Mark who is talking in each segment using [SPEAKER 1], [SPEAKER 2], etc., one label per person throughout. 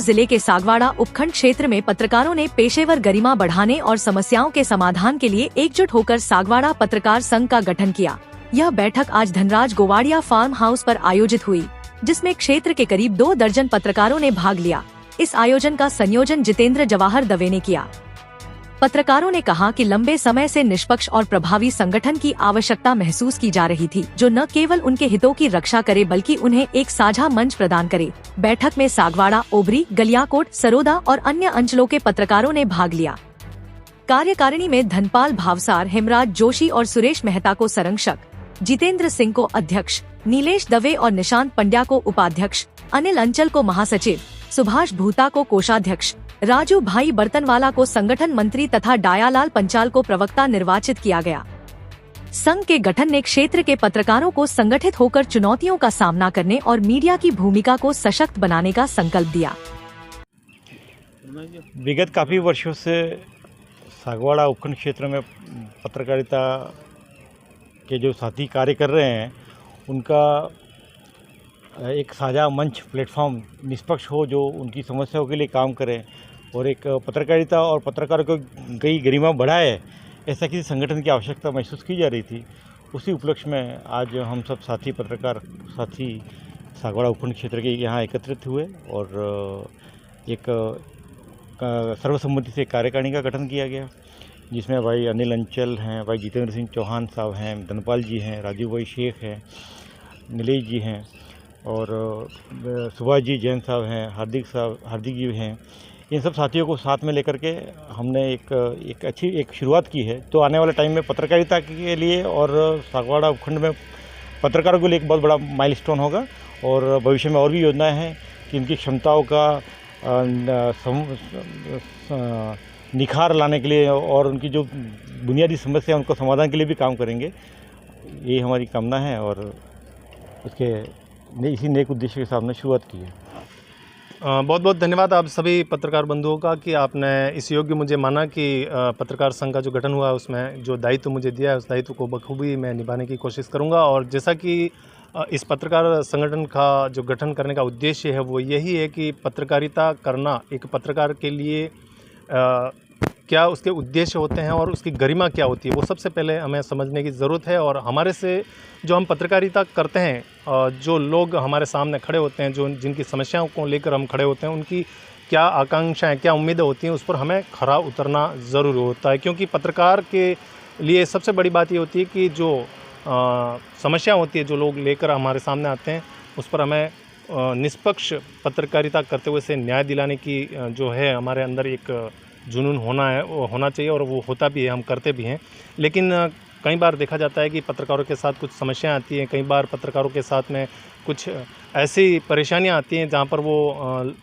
[SPEAKER 1] जिले के सागवाड़ा उपखंड क्षेत्र में पत्रकारों ने पेशेवर गरिमा बढ़ाने और समस्याओं के समाधान के लिए एकजुट होकर सागवाड़ा पत्रकार संघ का गठन किया। यह बैठक आज धनराज गोवाड़िया फार्म हाउस पर आयोजित हुई, जिसमें क्षेत्र के करीब 2 दर्जन पत्रकारों ने भाग लिया। इस आयोजन का संयोजन जितेंद्र जवाहर दवे ने किया। पत्रकारों ने कहा कि लंबे समय से निष्पक्ष और प्रभावी संगठन की आवश्यकता महसूस की जा रही थी, जो न केवल उनके हितों की रक्षा करे बल्कि उन्हें एक साझा मंच प्रदान करे। बैठक में सागवाड़ा, ओबरी, गलियाकोट, सरोदा और अन्य अंचलों के पत्रकारों ने भाग लिया। कार्यकारिणी में धनपाल भावसार, हेमराज जोशी और सुरेश मेहता को संरक्षक, जितेंद्र सिंह को अध्यक्ष, नीलेश दवे और निशांत पंड्या को उपाध्यक्ष, अनिल अंचल को महासचिव, सुभाष भूता को कोषाध्यक्ष, राजू भाई बर्तनवाला को संगठन मंत्री तथा डायालाल पंचाल को प्रवक्ता निर्वाचित किया गया। संघ के गठन ने क्षेत्र के पत्रकारों को संगठित होकर चुनौतियों का सामना करने और मीडिया की भूमिका को सशक्त बनाने का संकल्प दिया।
[SPEAKER 2] विगत काफ़ी वर्षों से सागवाड़ा उपखंड क्षेत्र में पत्रकारिता के जो साथी कार्य कर रहे हैं, उनका एक साझा मंच, प्लेटफॉर्म निष्पक्ष हो, जो उनकी समस्याओं के लिए काम करे और एक पत्रकारिता और पत्रकारों को कई गरिमा बढ़ाए, ऐसा किसी संगठन की आवश्यकता महसूस की जा रही थी। उसी उपलक्ष्य में आज हम सब साथी पत्रकार साथी सागवाड़ा उपखंड क्षेत्र के यहाँ एकत्रित हुए और एक सर्वसम्मति से कार्यकारिणी का गठन किया गया, जिसमें भाई अनिल अंचल हैं, भाई जितेंद्र सिंह चौहान साहब हैं, धनपाल जी हैं, राजू भाई शेख हैं, नीलेश जी हैं और सुभाष जी जैन साहब हैं, हार्दिक जी हैं। इन सब साथियों को साथ में लेकर के हमने एक अच्छी शुरुआत की है। तो आने वाले टाइम में पत्रकारिता के लिए और सागवाड़ा उपखंड में पत्रकारों के लिए एक बहुत बड़ा माइलस्टोन होगा और भविष्य में और भी योजनाएं हैं कि इनकी क्षमताओं का निखार लाने के लिए और उनकी जो बुनियादी समस्या है उनको समाधान के लिए भी काम करेंगे। ये हमारी कामना है और इसी नेक उद्देश्य के साथ हमने शुरुआत की है।
[SPEAKER 3] बहुत बहुत धन्यवाद आप सभी पत्रकार बंधुओं का कि आपने इस योग्य मुझे माना कि पत्रकार संघ का जो गठन हुआ है उसमें जो दायित्व मुझे दिया है उस दायित्व को बखूबी मैं निभाने की कोशिश करूंगा। और जैसा कि इस पत्रकार संगठन का जो गठन करने का उद्देश्य है वो यही है कि पत्रकारिता करना एक पत्रकार के लिए क्या उसके उद्देश्य होते हैं और उसकी गरिमा क्या होती है, वो सबसे पहले हमें समझने की ज़रूरत है। और हमारे से जो हम पत्रकारिता करते हैं, जो लोग हमारे सामने खड़े होते हैं, जो जिनकी समस्याओं को लेकर हम खड़े होते हैं, उनकी क्या आकांक्षाएं, क्या उम्मीदें होती हैं, उस पर हमें खरा उतरना ज़रूर होता है। क्योंकि पत्रकार के लिए सबसे बड़ी बात ये होती है कि जो समस्या होती है, जो लोग लेकर हमारे सामने आते हैं, उस पर हमें निष्पक्ष पत्रकारिता करते हुए से न्याय दिलाने की जो है हमारे अंदर एक जुनून वो होना चाहिए और वो होता भी है, हम करते भी हैं। लेकिन कई बार देखा जाता है कि पत्रकारों के साथ कुछ समस्याएं आती हैं, कई बार पत्रकारों के साथ में कुछ ऐसी परेशानियां आती हैं जहां पर वो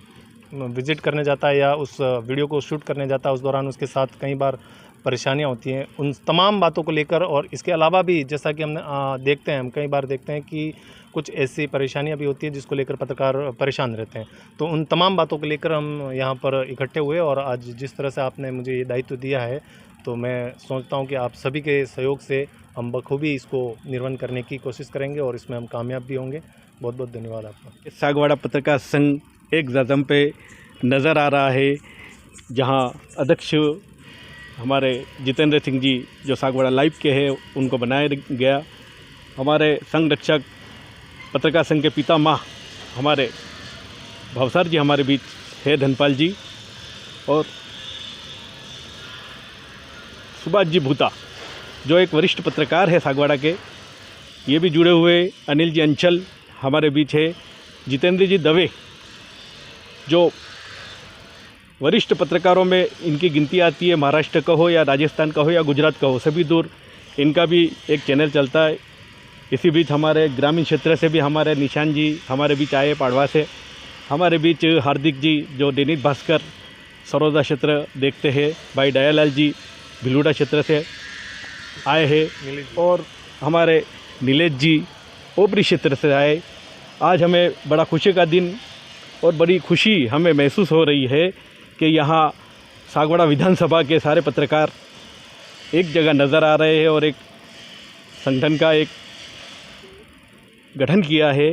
[SPEAKER 3] विज़िट करने जाता है या उस वीडियो को शूट करने जाता है, उस दौरान उसके साथ कई बार परेशानियां होती हैं। उन तमाम बातों को लेकर और इसके अलावा भी जैसा कि हम कई बार देखते हैं कि कुछ ऐसी परेशानियां भी होती हैं जिसको लेकर पत्रकार परेशान रहते हैं। तो उन तमाम बातों को लेकर हम यहाँ पर इकट्ठे हुए और आज जिस तरह से आपने मुझे ये दायित्व दिया है, तो मैं सोचता हूँ कि आप सभी के सहयोग से हम बखूबी इसको निर्वहन करने की कोशिश करेंगे और इसमें हम कामयाब भी होंगे। बहुत बहुत धन्यवाद आपका।
[SPEAKER 4] सागवाड़ा पत्रकार संघ एक ज़दम पे नज़र आ रहा है, जहाँ अध्यक्ष हमारे जितेंद्र सिंह जी जो सागवाड़ा लाइव के हैं उनको बनाया गया। हमारे संघ रक्षक पत्रकार संघ के पितामह हमारे भावसार जी हमारे बीच है, धनपाल जी, और सुभाष जी भूता जो एक वरिष्ठ पत्रकार है सागवाड़ा के, ये भी जुड़े हुए। अनिल जी अंचल हमारे बीच है, जितेंद्र जी दवे जो वरिष्ठ पत्रकारों में इनकी गिनती आती है, महाराष्ट्र का हो या राजस्थान का हो या गुजरात का हो, सभी दूर इनका भी एक चैनल चलता है। इसी बीच हमारे ग्रामीण क्षेत्र से भी हमारे निशान जी हमारे बीच आए, पाड़वा से। हमारे बीच हार्दिक जी जो दैनिक भास्कर सरोदा क्षेत्र देखते हैं, भाई डायालाल जी भिलूड़ा क्षेत्र से आए हैं, और हमारे नीलेश जी ओबरी क्षेत्र से आए। आज हमें बड़ा खुशी का दिन और बड़ी खुशी हमें महसूस हो रही है कि यहाँ सागवाड़ा विधानसभा के सारे पत्रकार एक जगह नज़र आ रहे हैं और एक संगठन का एक गठन किया है।